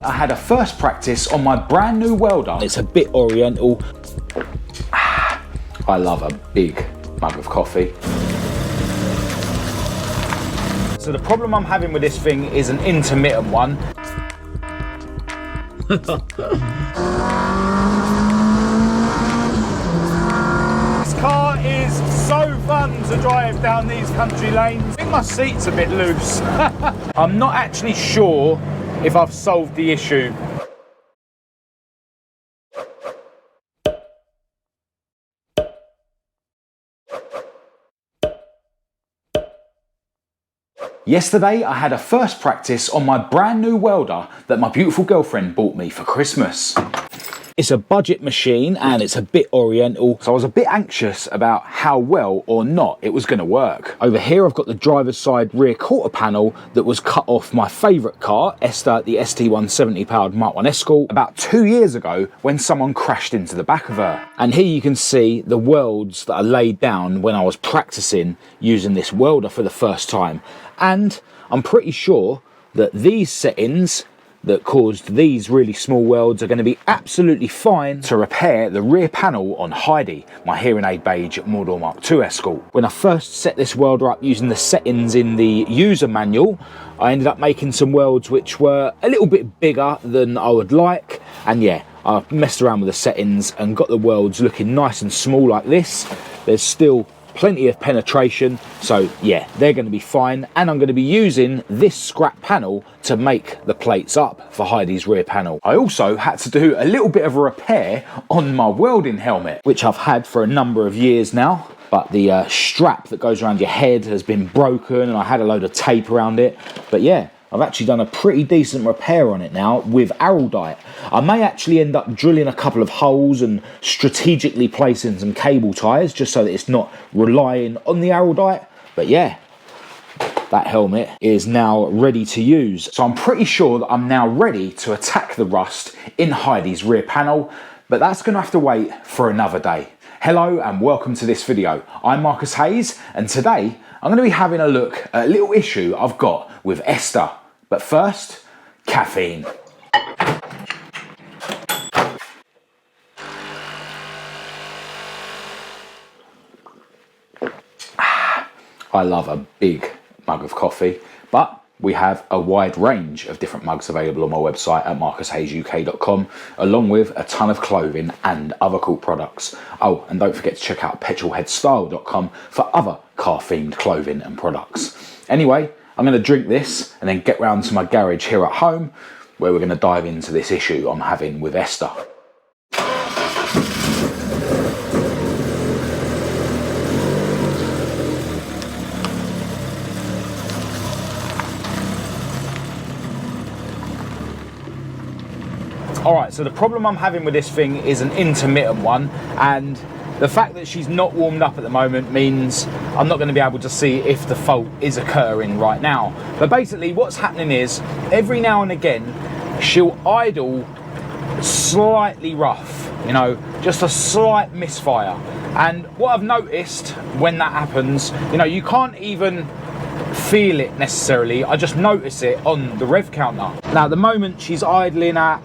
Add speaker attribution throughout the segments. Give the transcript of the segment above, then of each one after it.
Speaker 1: I had a first practice on my brand new welder. It's a bit oriental. I love a big mug of coffee. So the problem I'm having with this thing is an intermittent one. This car is so fun to drive down these country lanes. I think my seat's a bit loose. I'm not actually sure if I've solved the issue. Yesterday I had a first practice on my brand new welder that my beautiful girlfriend bought me for Christmas. It's a budget machine and it's a bit oriental, so I was a bit anxious about how well or not it was going to work. Over here I've got the driver's side rear quarter panel that was cut off my favourite car, Esther, the ST170 powered Mk1 Escort, about 2 years ago when someone crashed into the back of her. And here you can see the welds that I laid down when I was practicing using this welder for the first time. And I'm pretty sure that these settings that caused these really small welds are going to be absolutely fine to repair the rear panel on Heidi, my hearing aid beige model Mk1 Escort. When I first set this welder up using the settings in the user manual, I ended up making some welds which were a little bit bigger than I would like, and yeah, I messed around with the settings and got the welds looking nice and small like this. There's still plenty of penetration, so yeah, they're going to be fine, and I'm going to be using this scrap panel to make the plates up for Heidi's rear panel. I also had to do a little bit of a repair on my welding helmet, which I've had for a number of years now, but the strap that goes around your head has been broken and I had a load of tape around it. But yeah, I've actually done a pretty decent repair on it now with araldite. I may actually end up drilling a couple of holes and strategically placing some cable ties just so that it's not relying on the araldite. But yeah, that helmet is now ready to use. So I'm pretty sure that I'm now ready to attack the rust in Heidi's rear panel, but that's gonna have to wait for another day. Hello and welcome to this video. I'm Marcus Hayes, and today I'm gonna be having a look at a little issue I've got with Esther. But first, caffeine. I love a big mug of coffee, but we have a wide range of different mugs available on my website at marcushayesuk.com, along with a ton of clothing and other cool products. Oh, and don't forget to check out petrolheadstyle.com for other car-themed clothing and products. Anyway, I'm going to drink this and then get round to my garage here at home, where we're going to dive into this issue I'm having with Esther. Alright, so the problem I'm having with this thing is an intermittent one, and the fact that she's not warmed up at the moment means I'm not going to be able to see if the fault is occurring right now. But basically what's happening is, every now and again, she'll idle slightly rough, you know, just a slight misfire. And what I've noticed when that happens, you know, you can't even feel it necessarily, I just notice it on the rev counter. Now at the moment she's idling at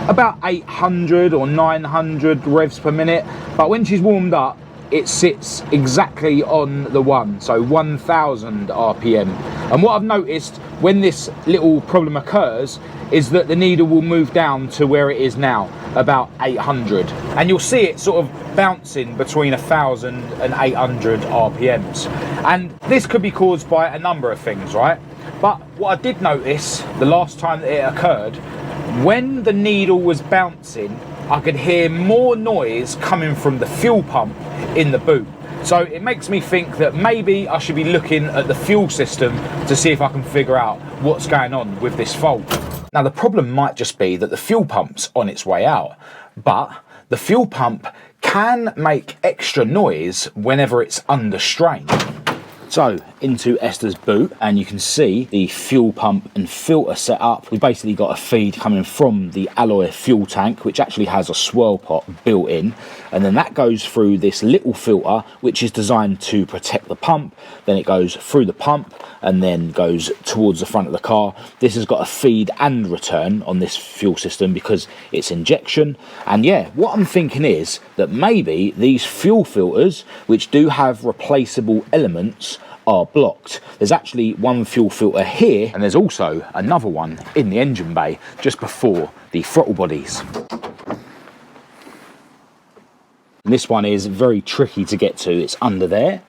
Speaker 1: about 800 or 900 revs per minute, but when she's warmed up it sits exactly on the one, so 1000 RPM. And what I've noticed when this little problem occurs is that the needle will move down to where it is now, about 800, and you'll see it sort of bouncing between 1000 and 800 RPMs. And this could be caused by a number of things, right? But what I did notice the last time that it occurred, when the needle was bouncing, I could hear more noise coming from the fuel pump in the boot. So it makes me think that maybe I should be looking at the fuel system to see if I can figure out what's going on with this fault. Now the problem might just be that the fuel pump's on its way out, but the fuel pump can make extra noise whenever it's under strain. So into Esther's boot, and you can see the fuel pump and filter set up. We've basically got a feed coming from the alloy fuel tank, which actually has a swirl pot built in, and then that goes through this little filter, which is designed to protect the pump. Then it goes through the pump and then goes towards the front of the car. This has got a feed and return on this fuel system because it's injection. And yeah, what I'm thinking is that maybe these fuel filters, which do have replaceable elements, are blocked. There's actually one fuel filter here, and there's also another one in the engine bay just before the throttle bodies. And this one is very tricky to get to. It's under there.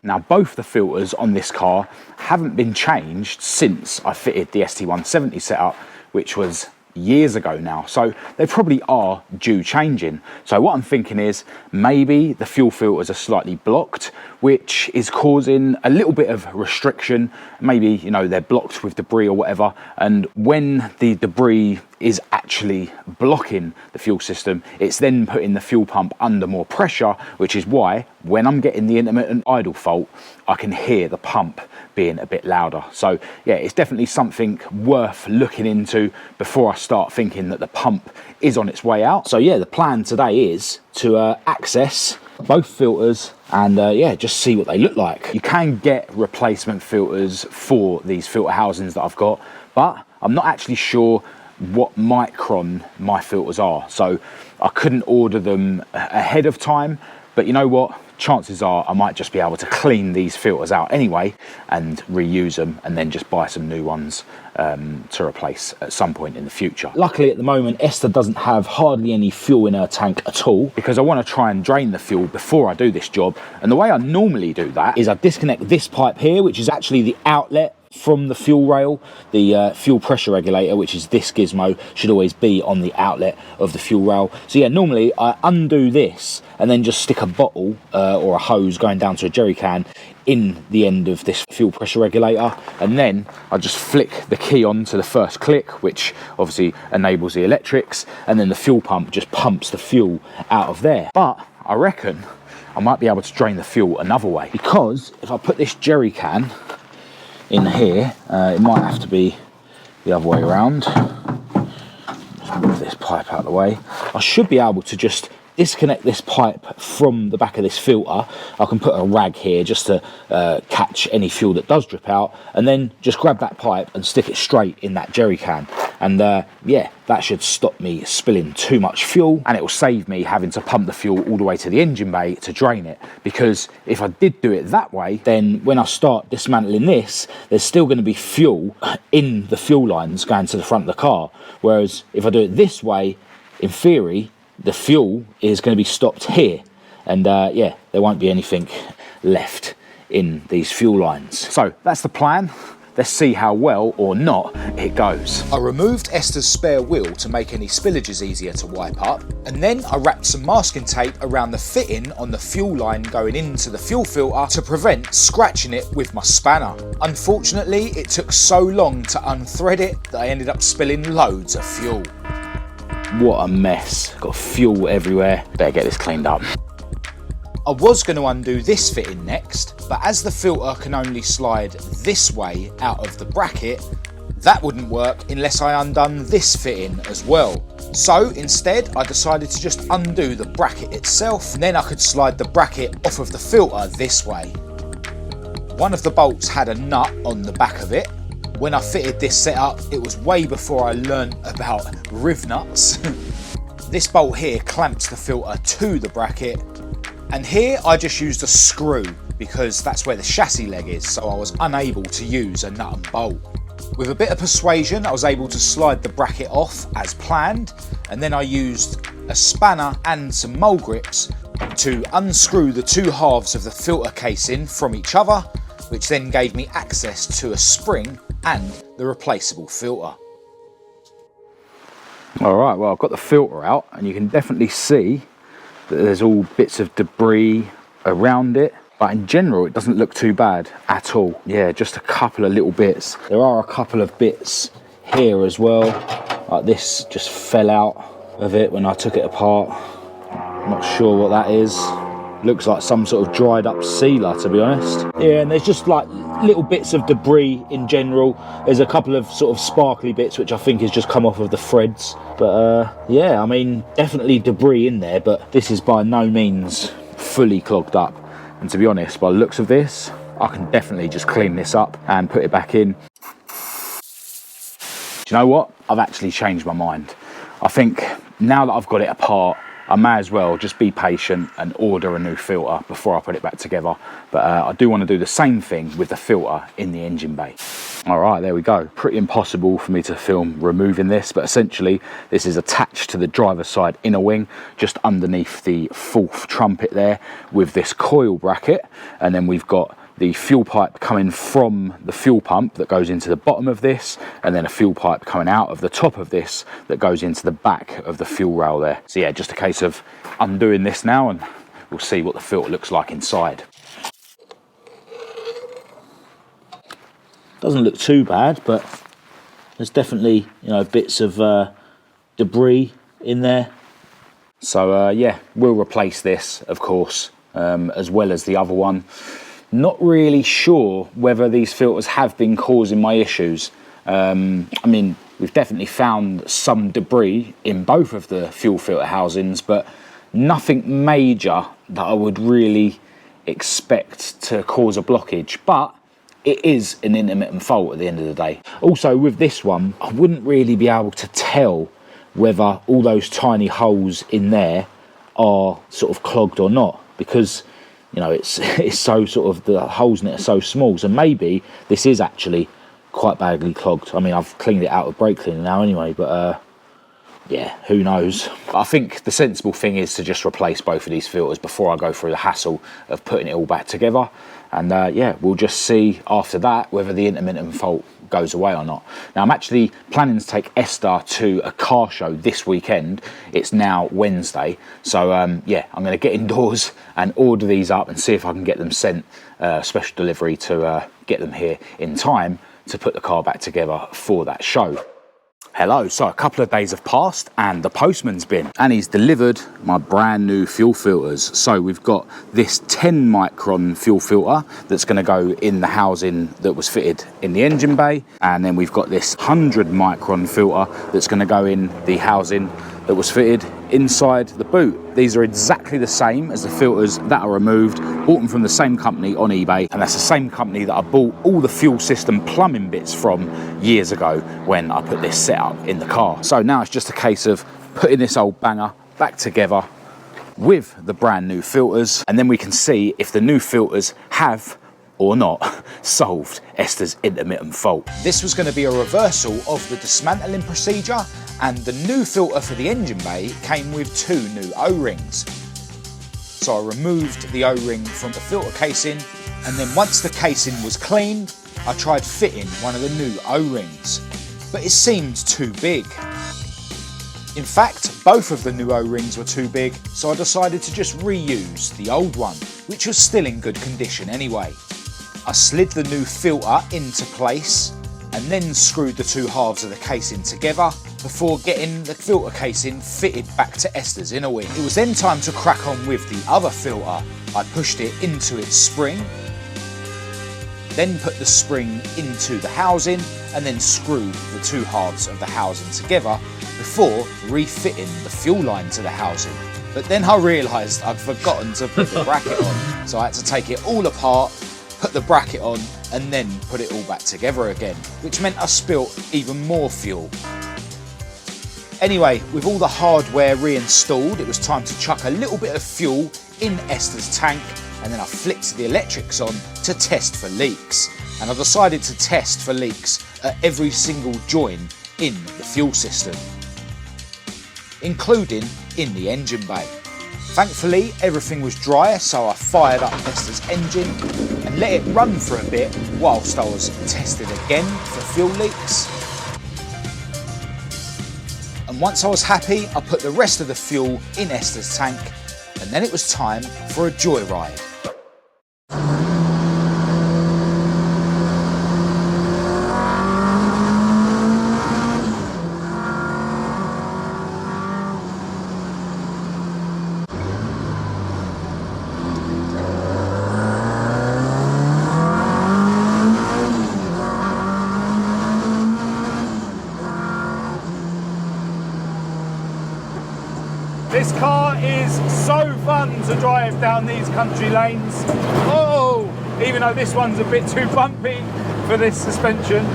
Speaker 1: Now, both the filters on this car haven't been changed since I fitted the ST170 setup, which was years ago now, so they probably are due changing. So what I'm thinking is maybe the fuel filters are slightly blocked, which is causing a little bit of restriction. Maybe, you know, they're blocked with debris or whatever, and when the debris is actually blocking the fuel system, it's then putting the fuel pump under more pressure, which is why when I'm getting the intermittent idle fault, I can hear the pump being a bit louder. So yeah, it's definitely something worth looking into before I start thinking that the pump is on its way out. So yeah, the plan today is to access both filters and yeah, just see what they look like. You can get replacement filters for these filter housings that I've got, but I'm not actually sure what micron my filters are, so I couldn't order them ahead of time. But you know what, chances are I might just be able to clean these filters out anyway and reuse them, and then just buy some new ones to replace at some point in the future. Luckily at the moment Esther doesn't have hardly any fuel in her tank at all, because I want to try and drain the fuel before I do this job. And the way I normally do that is I disconnect this pipe here, which is actually the outlet from the fuel rail. The fuel pressure regulator, which is this gizmo, should always be on the outlet of the fuel rail. So yeah, normally I undo this and then just stick a bottle or a hose going down to a jerry can in the end of this fuel pressure regulator, and then I just flick the key on to the first click, which obviously enables the electrics, and then the fuel pump just pumps the fuel out of there. But I reckon I might be able to drain the fuel another way, because if I put this jerry can in here, it might have to be the other way around. Just move this pipe out of the way. I should be able to just disconnect this pipe from the back of this filter. I can put a rag here just to catch any fuel that does drip out, and then just grab that pipe and stick it straight in that jerry can. And yeah, that should stop me spilling too much fuel, and it will save me having to pump the fuel all the way to the engine bay to drain it. Because if I did do it that way, then when I start dismantling this, there's still going to be fuel in the fuel lines going to the front of the car. Whereas if I do it this way, in theory, the fuel is going to be stopped here, and yeah, there won't be anything left in these fuel lines. So that's the plan. Let's see how well or not it goes. I removed Esther's spare wheel to make any spillages easier to wipe up, and then I wrapped some masking tape around the fitting on the fuel line going into the fuel filter to prevent scratching it with my spanner. Unfortunately, it took so long to unthread it that I ended up spilling loads of fuel. What a mess. Got fuel everywhere. Better get this cleaned up. I was going to undo this fitting next, but as the filter can only slide this way out of the bracket, that wouldn't work unless I undone this fitting as well. So instead, I decided to just undo the bracket itself, and then I could slide the bracket off of the filter this way. One of the bolts had a nut on the back of it. When I fitted this setup, it was way before I learned about riv nuts. This bolt here clamps the filter to the bracket, and here I just used a screw because that's where the chassis leg is, so I was unable to use a nut and bolt. With a bit of persuasion, I was able to slide the bracket off as planned, and then I used a spanner and some mole grips to unscrew the two halves of the filter casing from each other, which then gave me access to a spring and the replaceable filter. Alright, well, I've got the filter out, and you can definitely see that there's all bits of debris around it, but in general it doesn't look too bad at all. Yeah, just a couple of little bits. There are a couple of bits here as well, like this just fell out of it when I took it apart. I'm not sure what that is. looks like some sort of dried up sealer, to be honest. Yeah, and there's just like little bits of debris in general. There's a couple of sort of sparkly bits which I think has just come off of the threads, but yeah, I mean, definitely debris in there, but this is by no means fully clogged up. And to be honest, by the looks of this, I can definitely just clean this up and put it back in. Do you know what? I've actually changed my mind. I think now that I've got it apart, I may as well just be patient and order a new filter before I put it back together. But I do want to do the same thing with the filter in the engine bay. All right, there we go. Pretty impossible for me to film removing this, but essentially this is attached to the driver's side inner wing, just underneath the fourth trumpet there, with this coil bracket. And then we've got the fuel pipe coming from the fuel pump that goes into the bottom of this, and then a fuel pipe coming out of the top of this that goes into the back of the fuel rail there. So yeah, just a case of undoing this now and we'll see what the filter looks like inside. Doesn't look too bad, but there's definitely, you know, bits of debris in there. So yeah, we'll replace this, of course, as well as the other one. Not really sure whether these filters have been causing my issues. I mean, we've definitely found some debris in both of the fuel filter housings, but nothing major that I would really expect to cause a blockage. But it is an intermittent fault at the end of the day. Also, with this one, I wouldn't really be able to tell whether all those tiny holes in there are sort of clogged or not, because you know, it's so sort of, the holes in it are so small. So maybe this is actually quite badly clogged. I mean, I've cleaned it out with brake cleaner now anyway, but yeah, who knows. I think the sensible thing is to just replace both of these filters before I go through the hassle of putting it all back together. And yeah, we'll just see after that whether the intermittent fault goes away or not. Now, I'm actually planning to take Esther to a car show this weekend. It's now Wednesday. So yeah, I'm going to get indoors and order these up and see if I can get them sent special delivery to get them here in time to put the car back together for that show. Hello, so a couple of days have passed and the postman's been, and he's delivered my brand new fuel filters. So we've got this 10 micron fuel filter that's going to go in the housing that was fitted in the engine bay, and then we've got this 100 micron filter that's going to go in the housing that was fitted inside the boot. These are exactly the same as the filters that are removed, bought them from the same company on eBay, and that's the same company that I bought all the fuel system plumbing bits from years ago when I put this setup in the car. So now it's just a case of putting this old banger back together with the brand new filters, and then we can see if the new filters have or not solved Esther's intermittent fault. This was going to be a reversal of the dismantling procedure, and the new filter for the engine bay came with 2 new O-rings. So I removed the O-ring from the filter casing, and then once the casing was cleaned, I tried fitting one of the new O-rings, but it seemed too big. In fact, both of the new O-rings were too big, so I decided to just reuse the old one, which was still in good condition anyway. I slid the new filter into place and then screwed the 2 halves of the casing together before getting the filter casing fitted back to Esther's inner wing. It was then time to crack on with the other filter. I pushed it into its spring, then put the spring into the housing and then screwed the 2 halves of the housing together before refitting the fuel line to the housing. But then I realised I'd forgotten to put the bracket on, so I had to take it all apart, put the bracket on and then put it all back together again, which meant I spilt even more fuel. Anyway, with all the hardware reinstalled, it was time to chuck a little bit of fuel in Esther's tank, and then I flicked the electrics on to test for leaks. And I decided to test for leaks at every single join in the fuel system, including in the engine bay. Thankfully, everything was dry, so I fired up Esther's engine and let it run for a bit whilst I was testing again for fuel leaks. And once I was happy, I put the rest of the fuel in Esther's tank, and then it was time for a joyride. This car is so fun to drive down these country lanes. Oh, even though this one's a bit too bumpy for this suspension.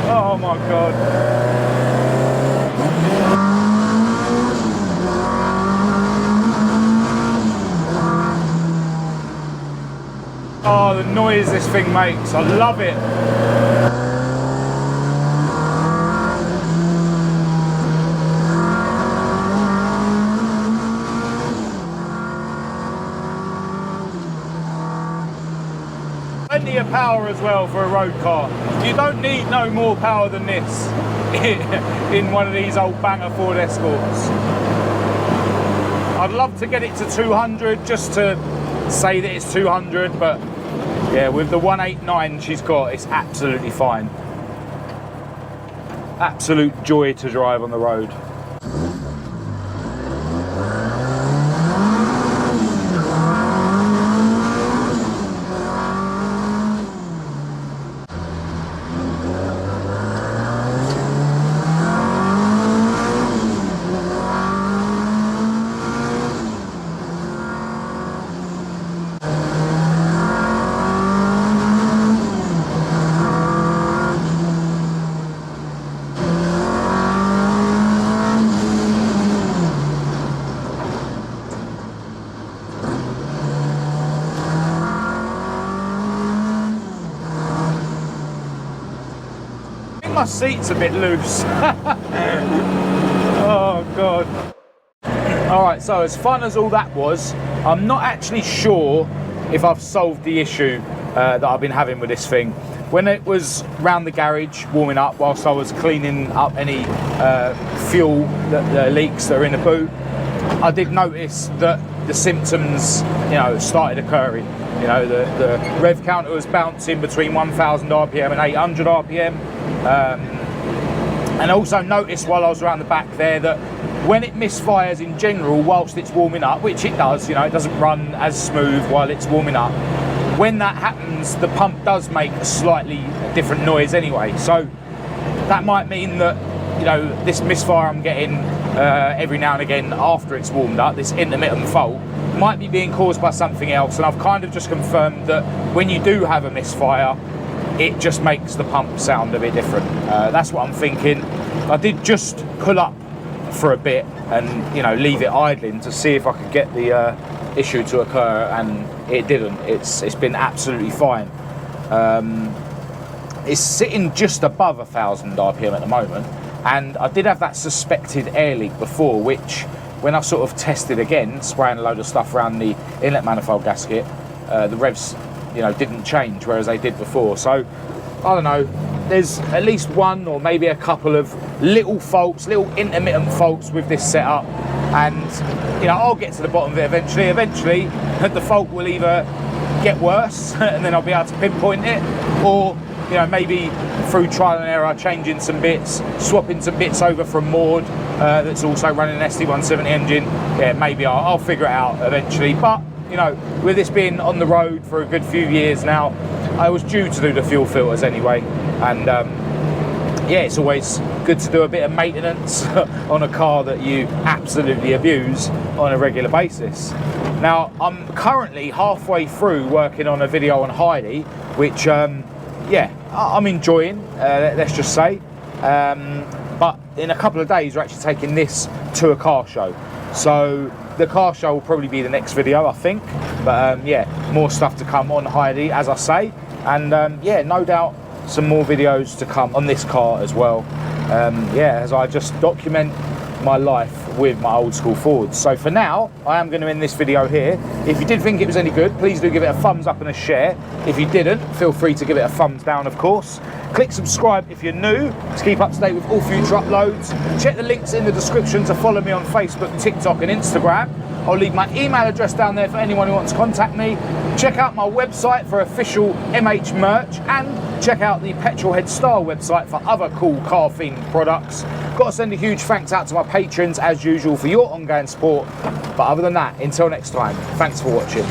Speaker 1: Oh my God. Oh, the noise this thing makes, I love it. Plenty of power as well for a road car. You don't need no more power than this in one of these old banger Ford Escorts. I'd love to get it to 200 just to say that it's 200, but yeah, with the 189 she's got, it's absolutely fine. Absolute joy to drive on the road. My seat's a bit loose. Oh God. Alright, so as fun as all that was, I'm not actually sure if I've solved the issue that I've been having with this thing. When it was round the garage warming up whilst I was cleaning up any fuel leaks that are in the boot, I did notice that the symptoms, you know, started occurring. You know, the rev counter was bouncing between 1000 RPM and 800 RPM. And also noticed while I was around the back there that when it misfires in general whilst it's warming up, which it does, you know, it doesn't run as smooth while it's warming up. When that happens, the pump does make a slightly different noise anyway. So that might mean that, you know, this misfire I'm getting every now and again after it's warmed up, this intermittent fault, might be being caused by something else. And I've kind of just confirmed that when you do have a misfire, it just makes the pump sound a bit different. That's what I'm thinking. I did just pull up for a bit and, you know, leave it idling to see if I could get the issue to occur, and it didn't. It's been absolutely fine. It's sitting just above 1000 RPM at the moment, and I did have that suspected air leak before, which when I sort of tested again, spraying a load of stuff around the inlet manifold gasket, the revs, you know, didn't change, whereas they did before. So I don't know, there's at least one or maybe a couple of little faults, little intermittent faults with this setup, and you know, I'll get to the bottom of it eventually the fault will either get worse and then I'll be able to pinpoint it, or you know, maybe through trial and error, changing some bits, swapping some bits over from Maud that's also running an SD170 engine. Yeah, maybe I'll figure it out eventually. But you know, with this being on the road for a good few years now, I was due to do the fuel filters anyway, and yeah, it's always good to do a bit of maintenance on a car that you absolutely abuse on a regular basis. Now, I'm currently halfway through working on a video on Heidi, which yeah, I'm enjoying, let's just say, but in a couple of days we're actually taking this to a car show. So the car show will probably be the next video, I think. But yeah, more stuff to come on Heidi, as I say. And yeah, no doubt some more videos to come on this car as well. Yeah, as I just document my life with my old school Fords. So for now, I am going to end this video here. If you did think it was any good, please do give it a thumbs up and a share. If you didn't, feel free to give it a thumbs down, of course. Click subscribe if you're new to keep up to date with all future uploads. Check the links in the description to follow me on Facebook, TikTok and Instagram. I'll leave my email address down there for anyone who wants to contact me. Check out my website for official MH merch, and check out the Petrolhead Style website for other cool car themed products. Got to send a huge thanks out to my patrons as usual for your ongoing support. But other than that, until next time, thanks for watching.